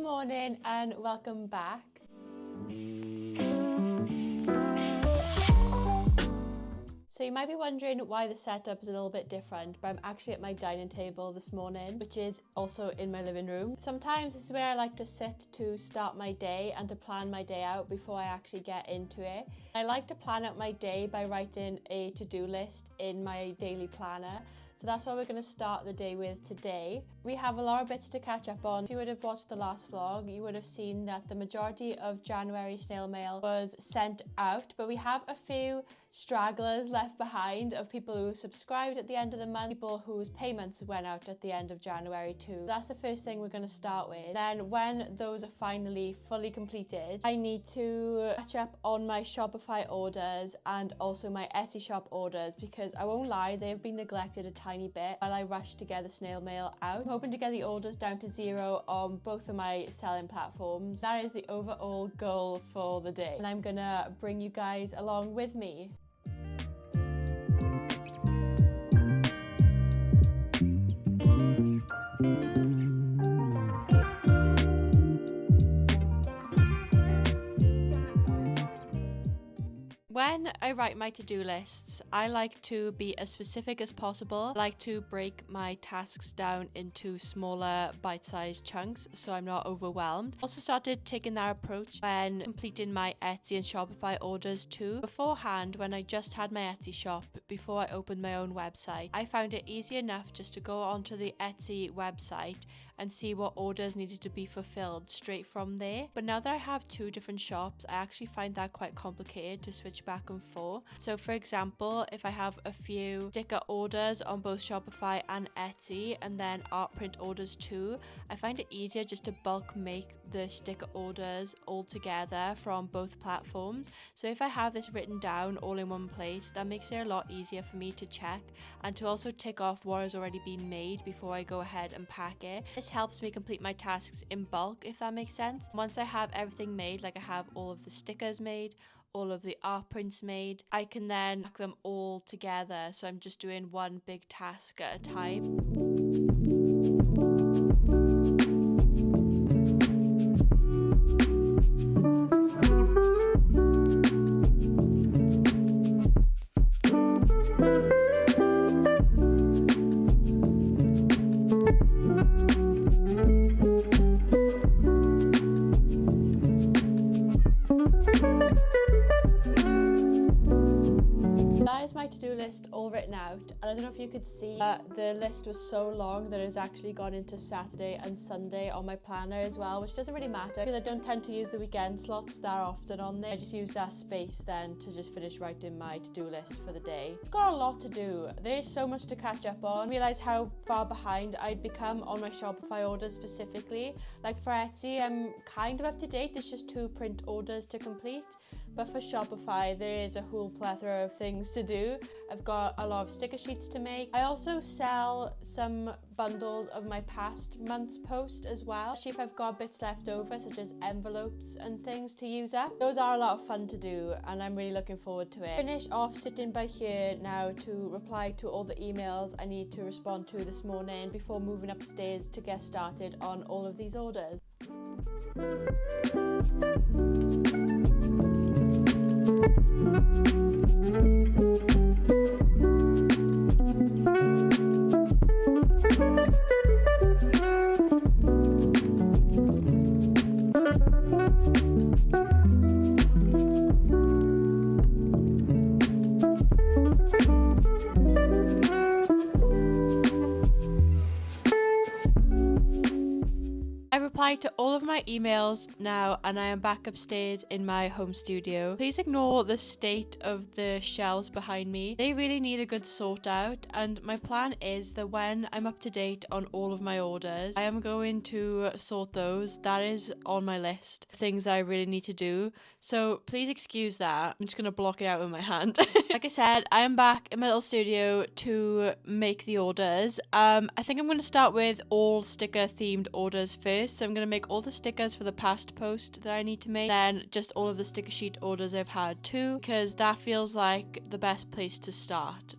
Good morning and welcome back. So you might be wondering why the setup is a little bit different, but I'm actually at my dining table this morning, which is also in my living room. Sometimes this is where I like to sit to start my day and to plan my day out before I actually get into it. I like to plan out my day by writing a to-do list in my daily planner. So that's what we're going to start the day with today. We have a lot of bits to catch up on. If you would have watched the last vlog, you would have seen that the majority of January snail mail was sent out, but we have a few stragglers left behind of people who subscribed at the end of the month, people whose payments went out at the end of January too. That's the first thing we're going to start with. Then when those are finally fully completed, I need to catch up on my Shopify orders and also my Etsy shop orders, because I won't lie, they've been neglected a tiny bit while I rush to get the snail mail out. I'm hoping to get the orders down to 0 on both of my selling platforms. That is the overall goal for the day, and I'm gonna bring you guys along with me. When I write my to-do lists, I like to be as specific as possible. I like to break my tasks down into smaller bite-sized chunks so I'm not overwhelmed. Also started taking that approach when completing my Etsy and Shopify orders too. Beforehand, when I just had my Etsy shop, before I opened my own website, I found it easy enough just to go onto the Etsy website and see what orders needed to be fulfilled straight from there. But now that I have 2 different shops, I actually find that quite complicated to switch back and forth. So for example, if I have a few sticker orders on both Shopify and Etsy, and then art print orders too, I find it easier just to bulk make the sticker orders all together from both platforms. So if I have this written down all in one place, that makes it a lot easier for me to check and to also tick off what has already been made before I go ahead and pack it. This helps me complete my tasks in bulk, if that makes sense. Once I have everything made, like I have all of the stickers made, all of the art prints made, I can then pack them all together, so I'm just doing one big task at a time. That is my to-do list all written out, and I don't know if you could see the list was so long that it's actually gone into Saturday and Sunday on my planner as well, which doesn't really matter because I don't tend to use the weekend slots that often on there. I just use that space then to just finish writing my to-do list for the day. I've got a lot to do. There is so much to catch up on. I realised how far behind I'd become on my Shopify orders specifically. Like for Etsy, I'm kind of up to date. There's just 2 print orders to complete. But for Shopify, there is a whole plethora of things to do. I've got a lot of sticker sheets to make. I also sell some bundles of my past month's post as well, especially if I've got bits left over, such as envelopes and things to use up. Those are a lot of fun to do, and I'm really looking forward to it. Finish off sitting by here now to reply to all the emails I need to respond to this morning before moving upstairs to get started on all of these orders. To all of my emails now, and I am back upstairs in my home studio. Please ignore the state of the shelves behind me. They really need a good sort out, and my plan is that when I'm up to date on all of my orders, I am going to sort those. That is on my list of things I really need to do, so please excuse that. I'm just going to block it out with my hand. Like I said, I am back in my little studio to make the orders. I think I'm going to start with all sticker themed orders first. So I'm going to make all the stickers for the past post that I need to make, then just all of the sticker sheet orders I've had too, because that feels like the best place to start.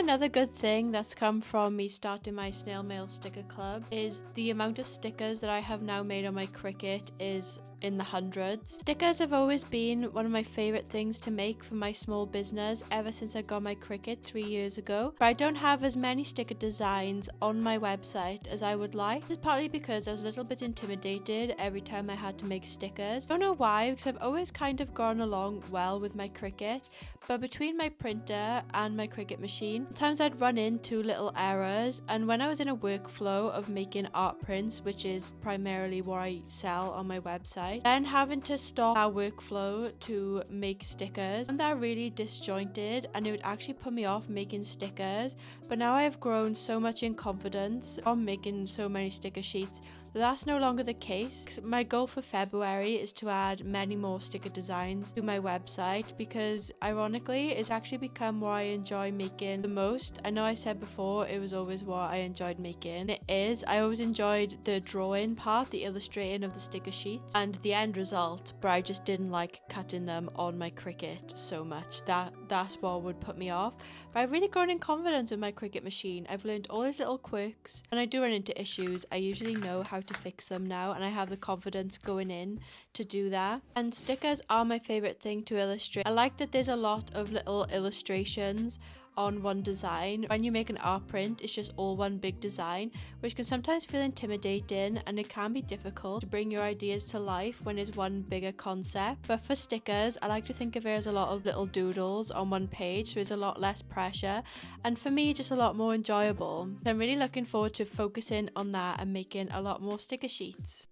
another good thing that's come from me starting my snail mail sticker club is the amount of stickers that I have now made on my Cricut is in the hundreds. Stickers have always been one of my favorite things to make for my small business ever since I got my Cricut 3 years ago, but I don't have as many sticker designs on my website as I would like. This is partly because I was a little bit intimidated every time I had to make stickers. I don't know why, because I've always kind of gone along well with my Cricut, but between my printer and my Cricut machine, sometimes I'd run into little errors, and when I was in a workflow of making art prints, which is primarily what I sell on my website, then having to stop our workflow to make stickers, and that really disjointed, and it would actually put me off making stickers. But now I have grown so much in confidence from making so many sticker sheets that that's no longer the case. My goal for February is to add many more sticker designs to my website, because ironically it's actually become what I enjoy making the most. I know I said before it was always what I enjoyed making. It is. I always enjoyed the drawing part, the illustrating of the sticker sheets and the end result, but I just didn't like cutting them on my Cricut so much. That's what would put me off. But I've really grown in confidence with my Cricut machine. I've learned all these little quirks, and I do run into issues. I usually know how to fix them now, and I have the confidence going in to do that. And stickers are my favorite thing to illustrate. I like that there's a lot of little illustrations on one design. When you make an art print, it's just all one big design, which can sometimes feel intimidating, and it can be difficult to bring your ideas to life when it's one bigger concept. But for stickers, I like to think of it as a lot of little doodles on one page, so it's a lot less pressure, and for me just a lot more enjoyable. So I'm really looking forward to focusing on that and making a lot more sticker sheets.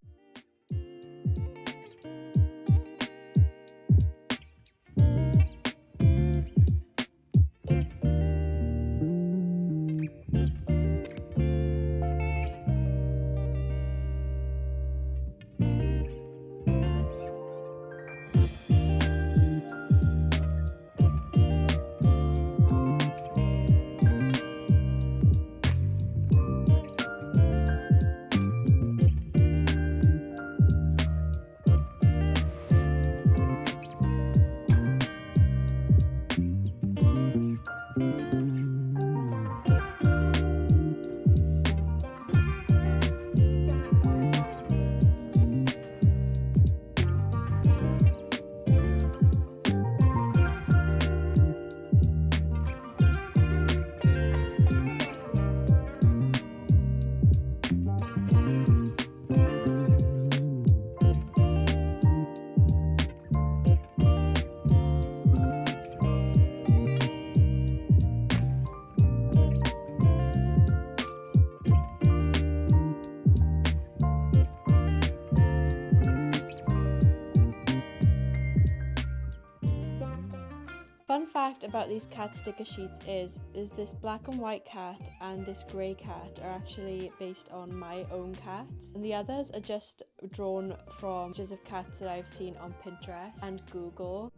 Fun fact about these cat sticker sheets is this black and white cat and this grey cat are actually based on my own cats, and the others are just drawn from pictures of cats that I've seen on Pinterest and Google.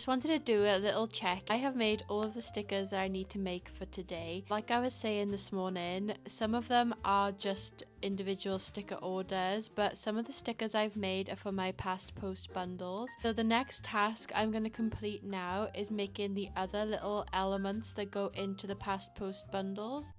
just wanted to do a little check. I have made all of the stickers that I need to make for today. Like I was saying this morning, some of them are just individual sticker orders, but some of the stickers I've made are for my past post bundles. So the next task I'm going to complete now is making the other little elements that go into the past post bundles.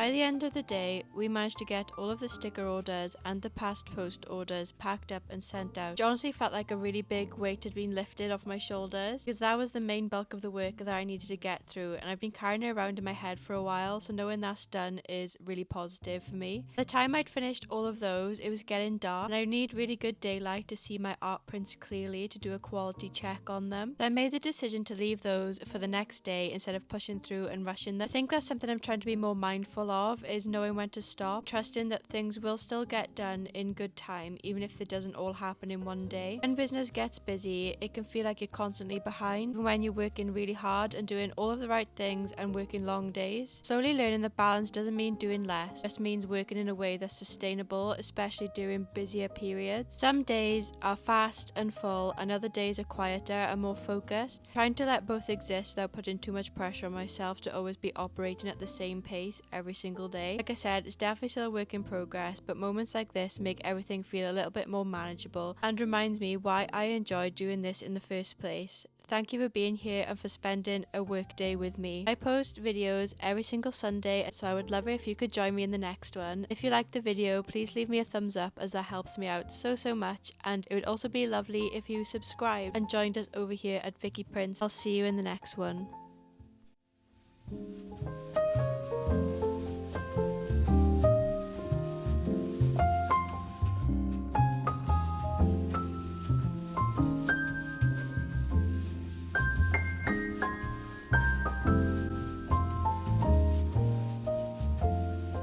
By the end of the day, we managed to get all of the sticker orders and the past post orders packed up and sent out, which honestly felt like a really big weight had been lifted off my shoulders, because that was the main bulk of the work that I needed to get through, and I've been carrying it around in my head for a while, so knowing that's done is really positive for me. By the time I'd finished all of those, it was getting dark, and I need really good daylight to see my art prints clearly to do a quality check on them. So I made the decision to leave those for the next day instead of pushing through and rushing them. I think that's something I'm trying to be more mindful of, is knowing when to stop, trusting that things will still get done in good time, even if it doesn't all happen in one day. When business gets busy, it can feel like you're constantly behind, even when you're working really hard and doing all of the right things and working long days. Slowly learning that balance doesn't mean doing less, it just means working in a way that's sustainable, especially during busier periods. Some days are fast and full, and other days are quieter and more focused. Trying to let both exist without putting too much pressure on myself to always be operating at the same pace every single day. Like I said, it's definitely still a work in progress, but moments like this make everything feel a little bit more manageable and reminds me why I enjoy doing this in the first place. Thank you for being here and for spending a work day with me. I post videos every single Sunday, so I would love it if you could join me in the next one. If you liked the video, please leave me a thumbs up, as that helps me out so much, and it would also be lovely if you subscribed and joined us over here at Vicky Prince. I'll see you in the next one.